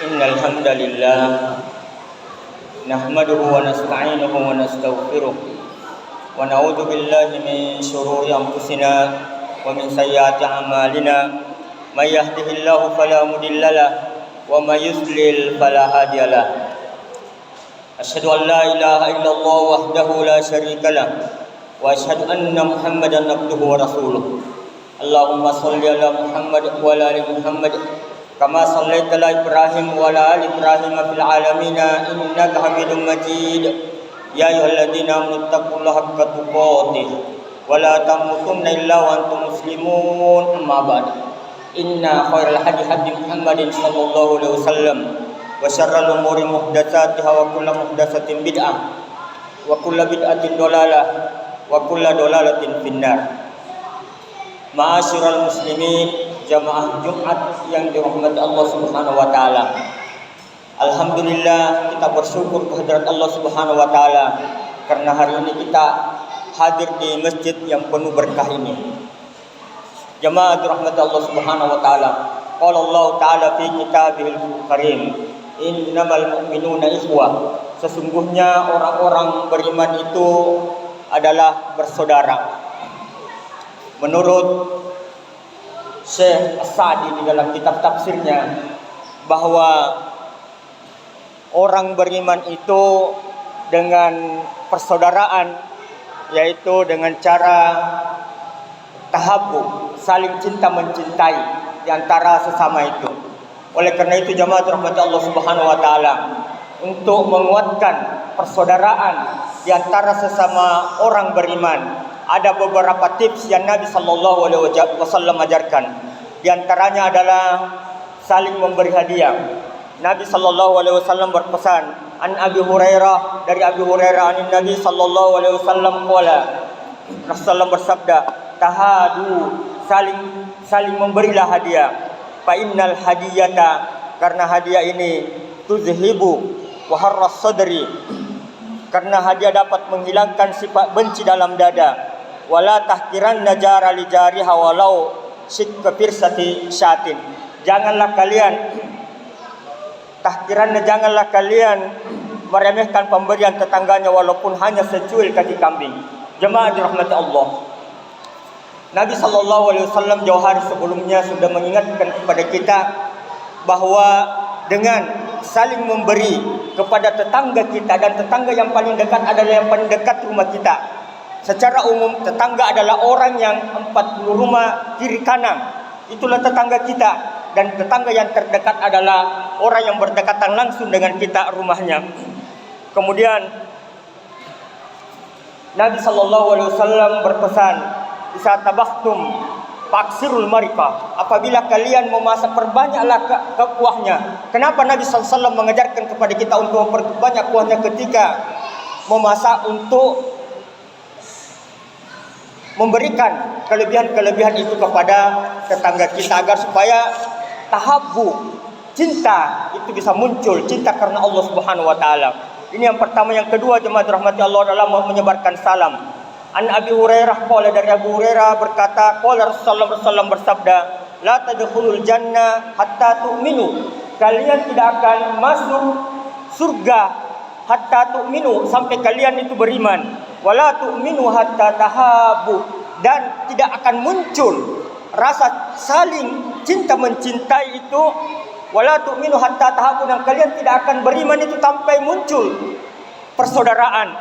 إن الحمد لله نحمده ونستعينه ونستغفره ونعوذ بالله من شرور أنفسنا ومن سيئات أعمالنا من يهده الله فلا مضل له ومن يضلل فلا هادي له أشهد أن لا إله إلا الله وحده لا شريك له وأشهد أن محمدا عبده ورسوله اللهم صل على محمد وعلى آل محمد كما صليت على إبراهيم وعلى آل إبراهيم في العالمين إنك حميد مجيد يا أيها الذين آمنوا اتقوا الله حق تقاته ولا تموتن إلا وأنتم مسلمون أما بعد إن خير الحديث حديث محمد صلى الله عليه وسلم وشر الأمور محدثاتها وكل محدثة بدعة وكل بدعة ضلالة وكل ضلالة في النار. Ma'asyiral muslimin, jamaah Jumat yang dirahmati Allah Subhanahu wa taala. Alhamdulillah, kita bersyukur kehadirat Allah Subhanahu wa taala karena hari ini kita hadir di masjid yang penuh berkah ini. Jamaah dirahmati Allah Subhanahu wa taala. Qala Allah taala fi kitabihil karim, innamal mu'minuna ikhwah. Sesungguhnya orang-orang beriman itu adalah bersaudara. Menurut Syekh As-Sa'di di dalam kitab tafsirnya bahwa orang beriman itu dengan persaudaraan, yaitu dengan cara tahabbu, saling cinta mencintai di antara sesama itu. Oleh karena itu jamaah rahmati Allah Subhanahu wa taala, untuk menguatkan persaudaraan di antara sesama orang beriman, ada beberapa tips yang Nabi sallallahu alaihi wasallam ajarkan. Di antaranya adalah saling memberi hadiah. Nabi sallallahu alaihi wasallam berpesan, an Abi Hurairah, dari Abi Hurairah an Nabi sallallahu alaihi wasallam qala, Rasulullah bersabda, tahadu, saling memberilah hadiah. Fa innal hadiyata, karena hadiah ini tuzhibu wa harras sadri, karena hadiah dapat menghilangkan sifat benci dalam dada. Wala tahkiran najara li jariha walau sikka firsati syatin. Janganlah kalian meremehkan pemberian tetangganya walaupun hanya secuil kaki kambing. Jemaah dirahmati Allah. Nabi sallallahu alaihi wasallam jauh hari sebelumnya sudah mengingatkan kepada kita bahwa dengan saling memberi kepada tetangga kita, dan tetangga yang paling dekat adalah yang paling dekat rumah kita. Secara umum tetangga adalah orang yang 40 rumah kiri kanan, itulah tetangga kita. Dan tetangga yang terdekat adalah orang yang berdekatan langsung dengan kita rumahnya. Kemudian Nabi SAW berpesan, "Isa tabahtum faksirul marika." Apabila kalian memasak, perbanyaklah kuahnya. Kenapa Nabi SAW mengajarkan kepada kita untuk memperbanyak kuahnya ketika memasak? Untuk memberikan kelebihan-kelebihan itu kepada tetangga kita, agar supaya tahabbu, cinta itu bisa muncul, cinta karena Allah Subhanahu wa taala. Ini yang pertama. Yang kedua jemaah rahmati Allah adalah menyebarkan salam. An Abi Hurairah qala, dari Abu Hurairah berkata, qala Rasulullah sallallahu bersabda, la tadkhulul jannah hatta tu'minu. Kalian tidak akan masuk surga hatta tu'minu, sampai kalian itu beriman. Wala tu'minu hatta tahabu, dan tidak akan muncul rasa saling cinta mencintai itu. Wala tu'minu hatta tahabu, dan kalian tidak akan beriman itu sampai muncul persaudaraan.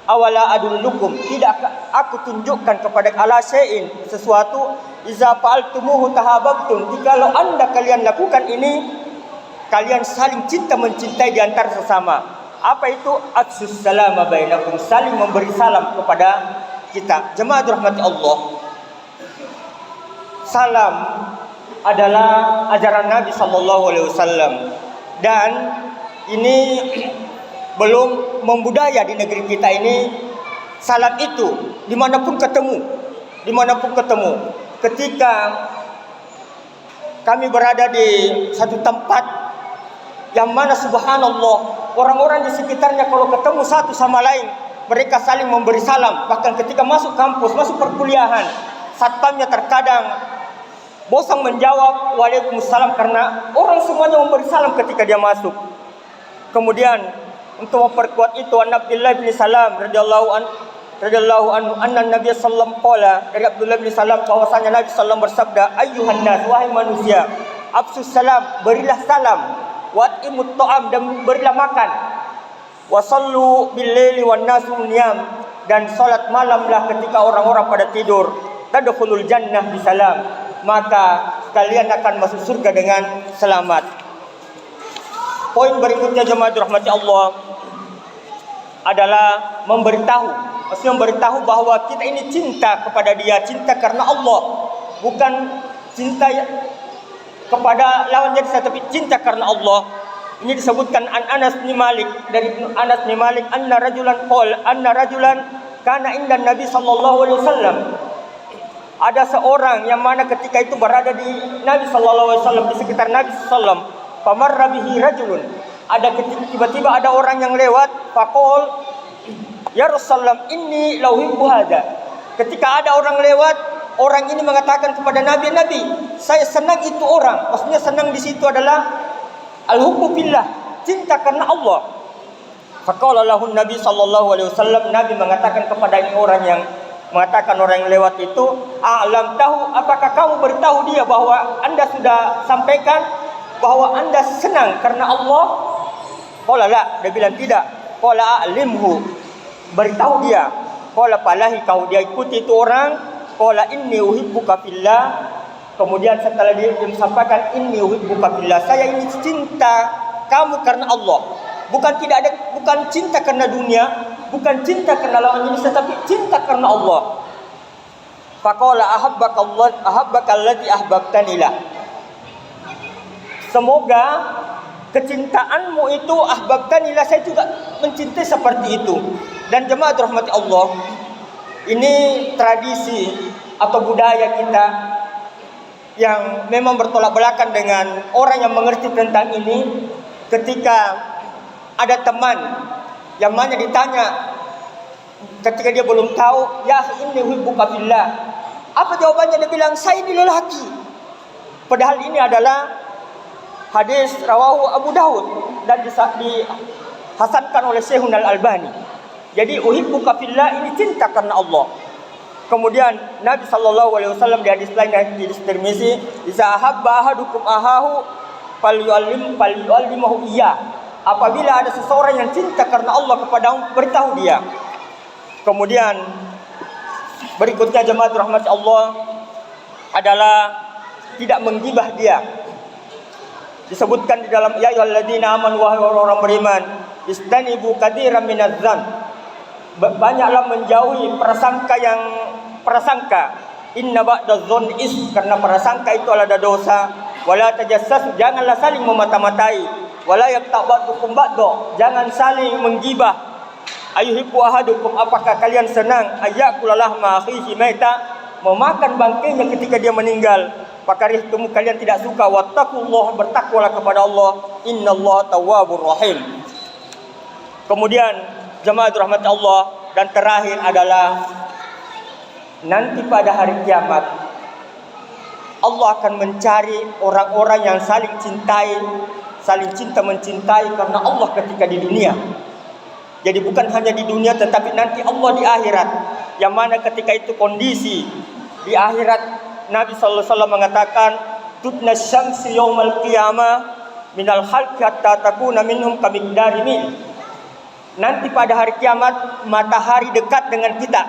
Awala adullukum, tidak aku tunjukkan kepada ala syai'in, sesuatu, iza fa'altumuhu tahabbtum, jikalau anda kalian lakukan ini, kalian saling cinta mencintai di antara sesama. Apa itu? Afsus salama bainakum, saling memberi salam kepada kita. Jemaah rahmati Allah, salam adalah ajaran Nabi sallallahu alaihi wasallam, dan ini belum membudaya di negeri kita ini. Salam itu dimanapun ketemu. Ketika kami berada di satu tempat yang mana subhanallah, orang-orang di sekitarnya kalau ketemu satu sama lain, mereka saling memberi salam. Bahkan ketika masuk kampus, masuk perkuliahan, satpamnya terkadang bosan menjawab waalaikumsalam karena orang semuanya memberi salam ketika dia masuk. Kemudian untuk memperkuat itu, an Abdullah bin Salam radhiyallahu anhu anna Nabi sallallahu qala, dari Abdullah bin Salam bahwasanya Nabi sallallahu bersabda, ayyuhan nas, wahai manusia, afsus salam, berilah salam, wa'imut ta'am, dan berilah makan, wasallu bil laili wan nasu niyam, dan salat malamlah ketika orang-orang pada tidur, tadkhulul jannah bisalam, maka kalian akan masuk surga dengan selamat. Poin berikutnya jemaah dirahmati Allah adalah memberitahu. Maksudnya memberitahu bahwa kita ini cinta kepada dia, cinta karena Allah, bukan cinta kepada lawan jenis, tapi cinta karena Allah. Ini disebutkan an Anas bin Malik, dari Anas bin Malik, anna rajulan kana inda Nabi sallallahu alaihi wasallam. Ada seorang yang mana ketika itu berada di Nabi sallallahu alaihi wasallam, di sekitar Nabi sallallahu alaihi wasallam. Famarra bihi rajulun. Ada tiba-tiba ada orang yang lewat, faqol, ya Rasulullah, inni la uhibbu hada. Ketika ada orang lewat, orang ini mengatakan kepada Nabi, Nabi, saya senang itu orang. Maksudnya senang di situ adalah al-hubbu fillah, cinta karena Allah. Faqala lahu Nabi sallallahu alaihi wasallam, Nabi mengatakan kepada ini orang yang mengatakan orang yang lewat itu, a'lam tahu, apakah kamu beritahu dia bahwa Anda sudah sampaikan bahwa Anda senang karena Allah? Qala la, dia bilang tidak. Qala a'limhu, beritahu dia. Qala falahi, kau dia ikuti itu orang. Qala inni uhibbuka fillah. Kemudian setelah dia sampaikan inni uhibbuka fillah, saya ini cinta kamu karena Allah. Bukan cinta karena dunia, bukan cinta karena lawan jenis, tetapi cinta karena Allah. Faqala ahabbaka allati ahbabtanilah. Semoga kecintaanmu itu ahbabtanilah, saya juga mencintai seperti itu. Dan jemaah rahmati Allah, ini tradisi atau budaya kita yang memang bertolak belakang dengan orang yang mengerti tentang ini. Ketika ada teman yang mana ditanya, ketika dia belum tahu, ya inni uhibbuka fillah, apa jawabannya? Dia bilang, saya ini lelaki. Padahal ini adalah hadis rawahu Abu Daud dan dihasankan oleh Syekhun Al-Albani. Jadi uhibbuka fillah ini cinta karena Allah. Kemudian Nabi sallallahu alaihi wasallam di hadis lain, di hadis Tirmizi, "Iza ahabba ahadukum ahahu falyu'allimhu iya." Apabila ada seseorang yang cinta karena Allah kepadamu, beritahu dia. Kemudian berikutnya jemaah rahmat Allah adalah tidak menggibah dia. Disebutkan di dalam ya ayyuhalladzina amanu, wahai orang beriman, istanibu katsiran minadz-dzan, banyaklah menjauhi prasangka. Inna ba'dadz-dzanni is, karena prasangka itu adalah dosa. Wala tajassasu, janganlah saling memata-matai. Wala yaqta' ba'dukum ba'da, jangan saling menggibah. Ayuhibbu ahadukum, apakah kalian senang ayyakula lahma akhihi maita, memakan bangkainya ketika dia meninggal. Fakarihtum, kalian tidak suka. Wattaqullah, bertakwalah kepada Allah. Innallaha tawwabur rahim. Kemudian jemaah rahmat Allah, dan terakhir adalah nanti pada hari kiamat Allah akan mencari orang-orang yang saling cintai, saling cinta mencintai karena Allah ketika di dunia. Jadi bukan hanya di dunia, tetapi nanti Allah di akhirat, yang mana ketika itu kondisi di akhirat, Nabi sallallahu alaihi wasallam mengatakan, tutna syamsi yaumal qiyamah minal khalqi hatta takuna minhum kamigdari mil. Nanti pada hari kiamat matahari dekat dengan kita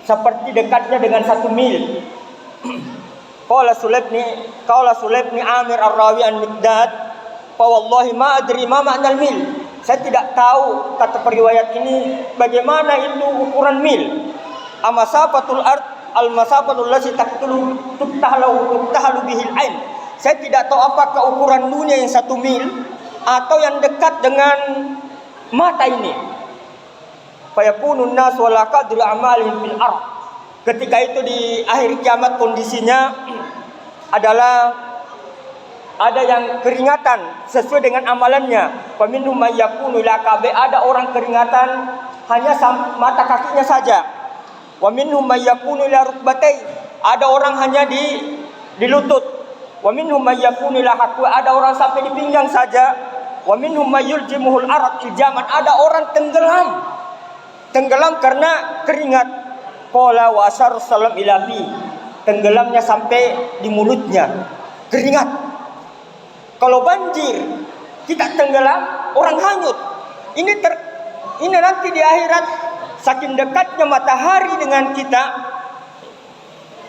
seperti dekatnya dengan 1 mil. Qala Sulaibni Amir ar-Rawi an-Miqdad, fa wallahi ma adri ma ma'nal mil. Saya tidak tahu, kata periwayat ini, bagaimana itu ukuran mil. Amasafatul ard al-masafatul lati tuktahlu bihil ain. Saya tidak tahu apakah ukuran dunia yang 1 mil atau yang dekat dengan mata ini. Fayakunun nas wala qadru amalihim fil ard. Ketika itu di akhir kiamat kondisinya adalah ada yang keringatan sesuai dengan amalannya. Faminhum may yakunu ila kabe, ada orang keringatan hanya mata kakinya saja. Wa minhum may yakunu ila rukbatai, ada orang hanya di di lutut. Wa minhum may yakunu lahaqu, ada orang sampai di pinggang saja. Wa minhum may yuljimuhul araq iljaman, ada orang tenggelam karena keringat. Qala wa asyara sallam ila fi, tenggelamnya sampai di mulutnya, keringat. Kalau banjir kita tenggelam, orang hanyut. Ini nanti di akhirat, saking dekatnya matahari dengan kita,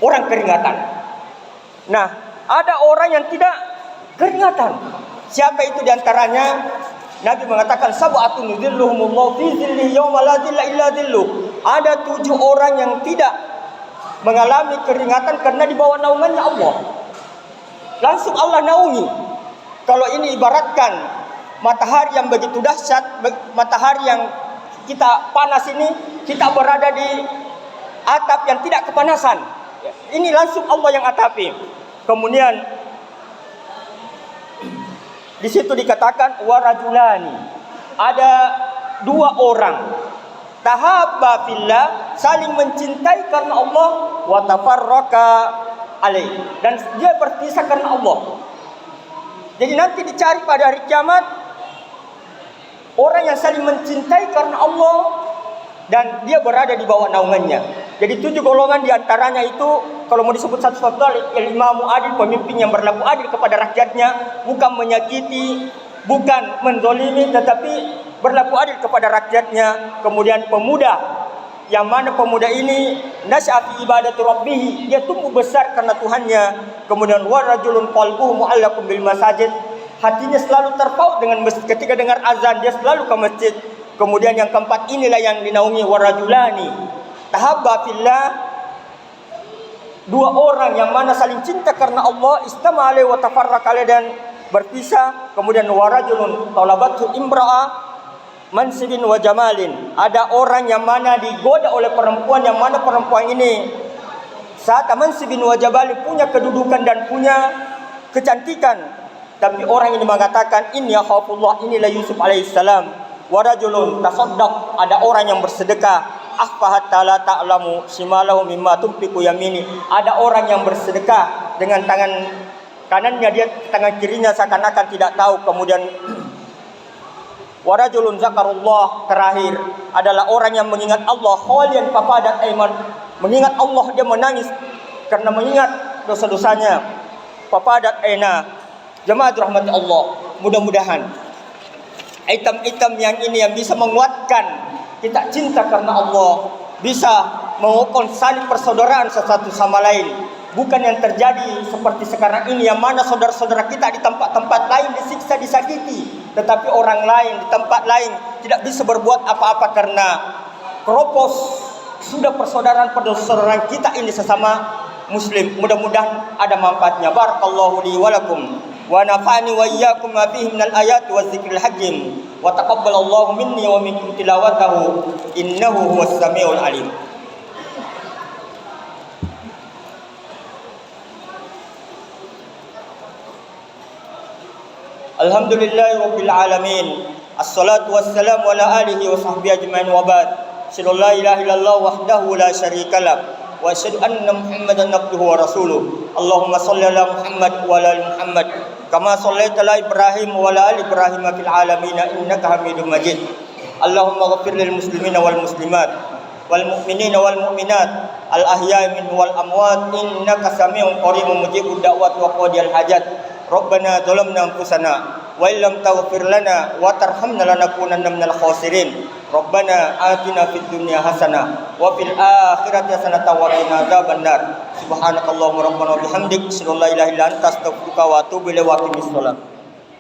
orang keringatan. Nah, ada orang yang tidak keringatan. Siapa itu diantaranya? Nabi mengatakan sab'atun yudhilluhumullahu fi dhillihi yauma la dhilla illa dhilluh. Ada 7 orang yang tidak mengalami keringatan karena di bawah naungannya Allah. Langsung Allah naungi. Kalau ini ibaratkan matahari yang begitu dahsyat, matahari yang kita panas ini, kita berada di atap yang tidak kepanasan. Ini langsung Allah yang atapi. Kemudian di situ dikatakan warajulani, ada 2 orang tahabba fillah, saling mencintai karena Allah, wa tafarraqa alaih, dan dia berpisah karena Allah. Jadi nanti dicari pada hari kiamat orang yang saling mencintai karena Allah dan dia berada di bawah naungannya. Jadi 7 golongan diantaranya itu, kalau mau disebut satu-satu, imamu adil, pemimpin yang berlaku adil kepada rakyatnya, bukan menyakiti, bukan menzalimi, tetapi berlaku adil kepada rakyatnya. Kemudian pemuda, yang mana pemuda ini nasyafi ibadatu rabbih, dia tumbuh besar karena Tuhannya. Kemudian warajulun qalbuhu mu'allaqun bil masajid, hatinya selalu terpaut dengan masjid, ketika dengar azan dia selalu ke masjid. Kemudian yang keempat, inilah yang dinaungi warajulani tahabba fillah, 2 orang yang mana saling cinta karena Allah, istama alaihi wa tafarraqa alaihi, dan berpisah. Kemudian warajulun talabatu imra'a mansibin wa jamalin, ada orang yang mana digoda oleh perempuan, yang mana perempuan ini saat mansibin wa jamalin, punya kedudukan dan punya kecantikan, tapi orang ini mengatakan inni yakhafullah, inilah Yusuf alaihissalam. Warajulun tasaddaq, ada orang yang bersedekah, akhfa hatta la ta'lamu shimalahu mimma tunfiqu yamini, ada orang yang bersedekah dengan tangan kanannya, dia tangan kirinya seakan-akan tidak tahu. Kemudian warajulun zakarullah, terakhir adalah orang yang mengingat Allah, khalian fafadat aiman, mengingat Allah, dia menangis karena mengingat dosa-dosanya. Fafadat aina, jemaah rahmati Allah, mudah-mudahan item-item yang ini yang bisa menguatkan kita cinta karena Allah, bisa mengukur saling persaudaraan satu sama lain. Bukan yang terjadi seperti sekarang ini, yang mana saudara-saudara kita di tempat-tempat lain disiksa, disakiti, tetapi orang lain di tempat lain tidak bisa berbuat apa-apa karena keropos sudah persaudaraan kita ini sesama muslim. Mudah-mudahan ada manfaatnya. Barakallahu li wa lakum wa nafa'ani wa iyyakum ma fihi minal ayati wa dzikril hakim, wa taqabbalallahu minni wa minkum tilawatahu innahu huwas samiul alim. Alhamdulillahi rabbil alamin, assalatu wassalamu ala alihi wa sahbihi ajma'in, wa ba'd. Asyhadu an la ilaha illallah wahdahu la syarika lah, wa asyhadu anna Muhammadan abduhu wa rasuluh. Allahumma shalli ala Muhammad wa ala ali Muhammad kama shallaita ala Ibrahim wa ala ali Ibrahim fil alamin innaka Hamidum Majid. Allahumma ighfir lil muslimina wal muslimat wal mu'minina wal mu'minat al ahya'i minhum wal amwat innaka sami'un qaribun mujibud da'wat wa qadiyal hajat. Rabbana zalamna anfusana wa illam taghfir lana wa tarhamna lanakunanna minal khasirin. Rabbana atina fid dunya hasanah wa fil akhirati hasanah wa qina adzabannar. Subhanakallahumma rabbana wa bihamdik, asyhadu an la ilaha illa anta, astaghfiruka wa atubu ilaik. Wa aqimis shalah.